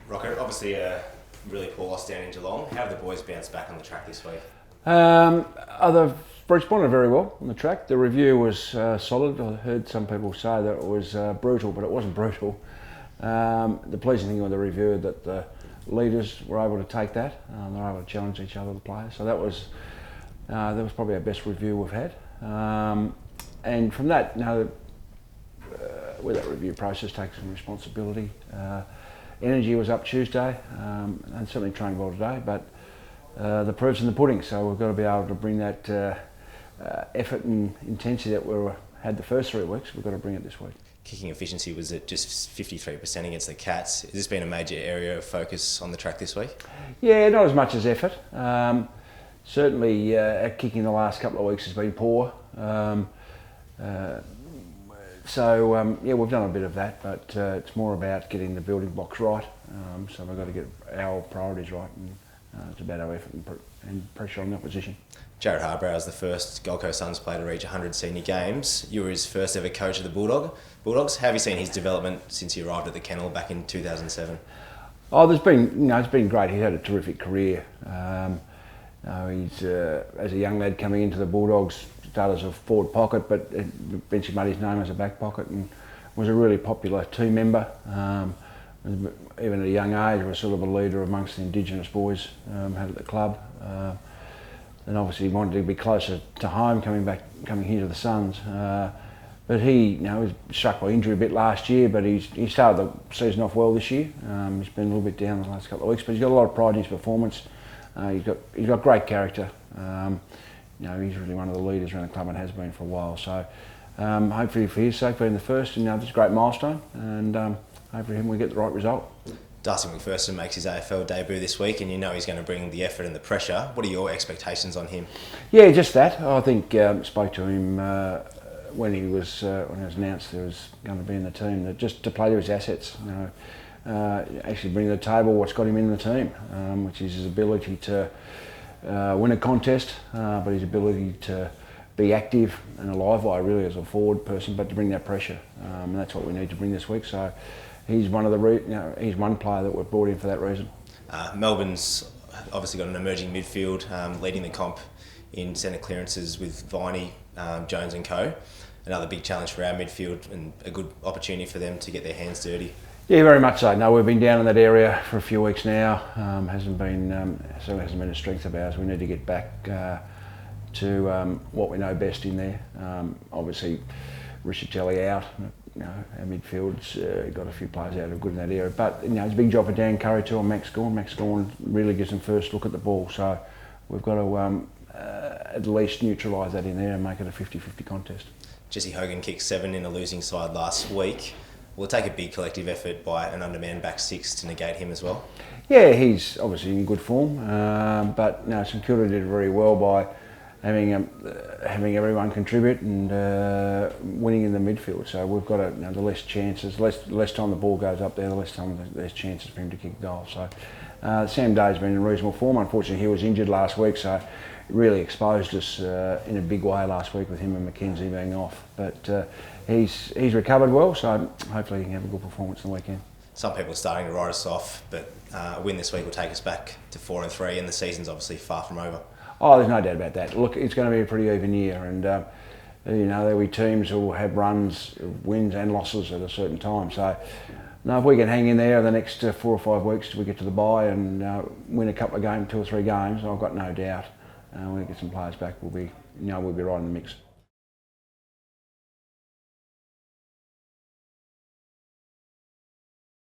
Rocket, obviously a really poor loss down in Geelong. How have the boys bounced back on the track this week? They've responded very well on the track. The review was solid. I heard some people say that it was brutal, but it wasn't brutal. The pleasing thing with the review is that the leaders were able to take that. They were able to challenge each other, the players. So that was probably our best review we've had. And from that, with that review process, takes some responsibility. Energy was up Tuesday, and certainly trained well today, but the proof's in the pudding, so we've got to be able to bring that effort and intensity that we had the first 3 weeks, we've got to bring it this week. Kicking efficiency was at just 53% against the Cats. Has this been a major area of focus on the track this week? Yeah, not as much as effort. Certainly our kicking the last couple of weeks has been poor. Yeah, we've done a bit of that, but it's more about getting the building blocks right. So we've got to get our priorities right, and it's about our effort and pressure on the opposition. Jared Harbrow is the first Gold Coast Suns player to reach 100 senior games. You were his first ever coach of the Bulldogs. How have you seen his development since he arrived at the kennel back in 2007? Oh, it's been great. He's had a terrific career. He's as a young lad coming into the Bulldogs, started as a forward pocket, but eventually made his name as a back pocket and was a really popular team member. Even at a young age, was sort of a leader amongst the Indigenous boys had at the club. And obviously he wanted to be closer to home, coming here to the Suns. But he was struck by injury a bit last year, but he started the season off well this year. He's been a little bit down the last couple of weeks, but he's got a lot of pride in his performance. He's got great character. He's really one of the leaders around the club and has been for a while. So hopefully for his sake, being the first, this is a great milestone, and hopefully we get the right result. Darcy McPherson makes his AFL debut this week, and he's going to bring the effort and the pressure. What are your expectations on him? Yeah, just that. I think spoke to him when it was announced there was going to be in the team, that just to play to his assets. Actually bring to the table what's got him in the team, which is his ability to win a contest, but his ability to be active and a live wire really as a forward person, but to bring that pressure, and that's what we need to bring this week. So he's one of the he's one player that we've brought in for that reason. Melbourne's obviously got an emerging midfield, leading the comp in centre clearances with Viney, Jones and co. Another big challenge for our midfield and a good opportunity for them to get their hands dirty. Yeah, very much so. No, we've been down in that area for a few weeks now. Certainly hasn't been a strength of ours. We need to get back to what we know best in there. Obviously, Richard Telly out. Our midfield's got a few players out who are good in that area. But it's a big job for Dan Curry too on Max Gawn. Max Gawn really gives them first look at the ball. So we've got to at least neutralise that in there and make it a 50-50 contest. Jesse Hogan kicked 7 in a losing side last week. Will it take a big collective effort by an undermanned back six to negate him as well? Yeah, he's obviously in good form, but St Kilda did very well by having everyone contribute and winning in the midfield. So we've got the less chances, less time the ball goes up there, the less time there's chances for him to kick goals. So Sam Day's been in reasonable form. Unfortunately, he was injured last week, so it really exposed us in a big way last week with him and McKenzie being off. But he's recovered well, so hopefully he can have a good performance in the weekend. Some people are starting to write us off, but a win this week will take us back to 4-3, and the season's obviously far from over. Oh, there's no doubt about that. Look, it's going to be a pretty even year, and there'll be teams who will have runs, wins and losses at a certain time. So, if we can hang in there the next 4 or 5 weeks till we get to the bye and win a couple of games, 2 or 3 games, I've got no doubt when we get some players back, we'll be right in the mix.